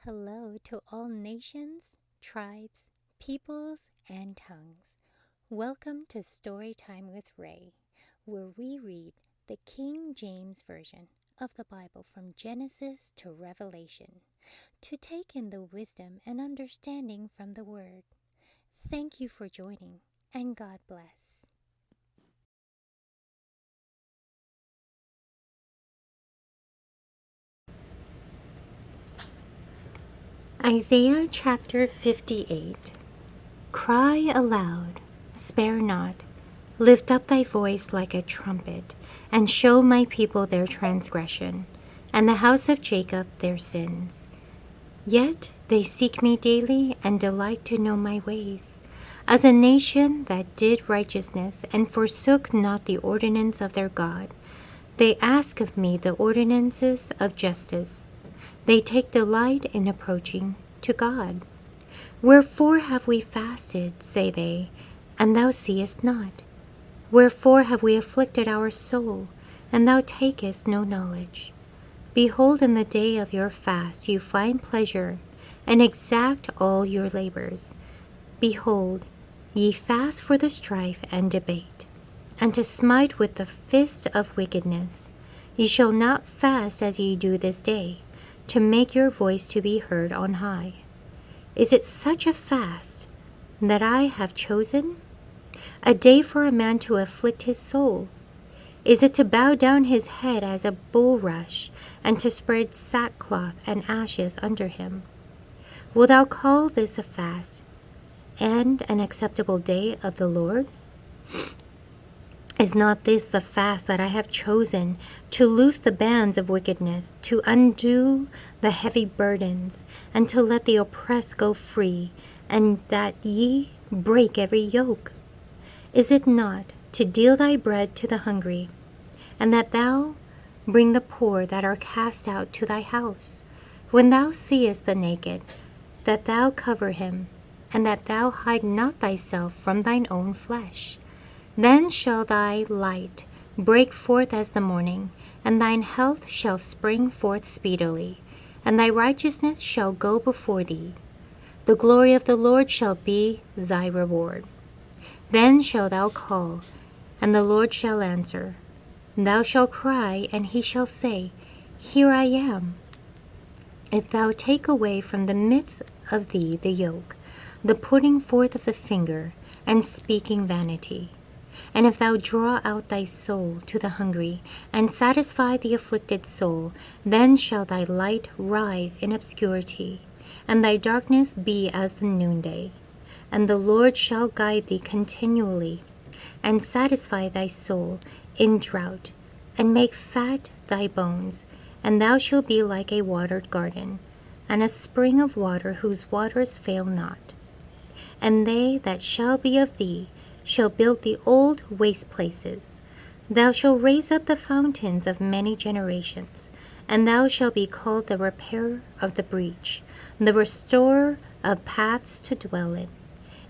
Hello to all nations, tribes, peoples, and tongues. Welcome to Storytime with Rae, where we read the King James Version of the Bible from Genesis to Revelation, to take in the wisdom and understanding from the Word. Thank you for joining, and God bless. Isaiah chapter 58. Cry aloud, spare not. Lift up thy voice like a trumpet, and show my people their transgression, and the house of Jacob their sins. Yet they seek me daily, and delight to know my ways. As a nation that did righteousness, and forsook not the ordinance of their God, they ask of me the ordinances of justice. They take delight in approaching to God. Wherefore have we fasted, say they, and thou seest not? Wherefore have we afflicted our soul, and thou takest no knowledge? Behold, in the day of your fast you find pleasure, and exact all your labors. Behold, ye fast for the strife and debate, and to smite with the fist of wickedness. Ye shall not fast as ye do this day, to make your voice to be heard on high. Is it such a fast that I have chosen? A day for a man to afflict his soul? Is it to bow down his head as a bulrush, and to spread sackcloth and ashes under him? Wilt thou call this a fast, and an acceptable day of the Lord? Is not this the fast that I have chosen, to loose the bands of wickedness, to undo the heavy burdens, and to let the oppressed go free, and that ye break every yoke? Is it not to deal thy bread to the hungry, and that thou bring the poor that are cast out to thy house? When thou seest the naked, that thou cover him, and that thou hide not thyself from thine own flesh. Then shall thy light break forth as the morning, and thine health shall spring forth speedily, and thy righteousness shall go before thee. The glory of the Lord shall be thy reward. Then shalt thou call, and the Lord shall answer. Thou shalt cry, and he shall say, Here I am. If thou take away from the midst of thee the yoke, the putting forth of the finger, and speaking vanity, and if thou draw out thy soul to the hungry, and satisfy the afflicted soul, then shall thy light rise in obscurity, and thy darkness be as the noonday. And the Lord shall guide thee continually, and satisfy thy soul in drought, and make fat thy bones, and thou shalt be like a watered garden, and a spring of water whose waters fail not. And they that shall be of thee shall build the old waste places. Thou shalt raise up the fountains of many generations, and thou shalt be called the repairer of the breach, the restorer of paths to dwell in.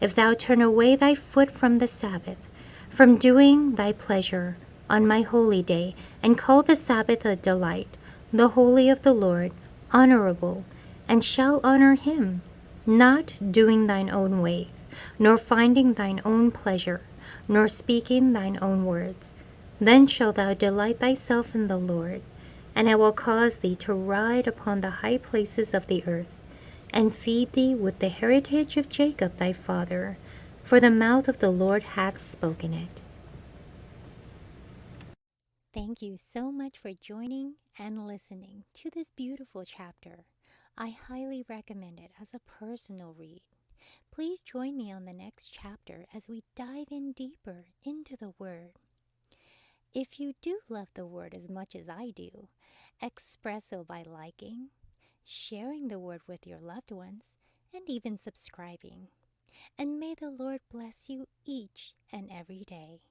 If thou turn away thy foot from the Sabbath, from doing thy pleasure on my holy day, and call the Sabbath a delight, the holy of the Lord honorable, and shall honor him, not doing thine own ways, nor finding thine own pleasure, nor speaking thine own words, then shalt thou delight thyself in the Lord, and I will cause thee to ride upon the high places of the earth, and feed thee with the heritage of Jacob thy father, for the mouth of the Lord hath spoken it. Thank you so much for joining and listening to this beautiful chapter. I highly recommend it as a personal read. Please join me on the next chapter as we dive in deeper into the Word. If you do love the Word as much as I do, express so by liking, sharing the Word with your loved ones, and even subscribing. And may the Lord bless you each and every day.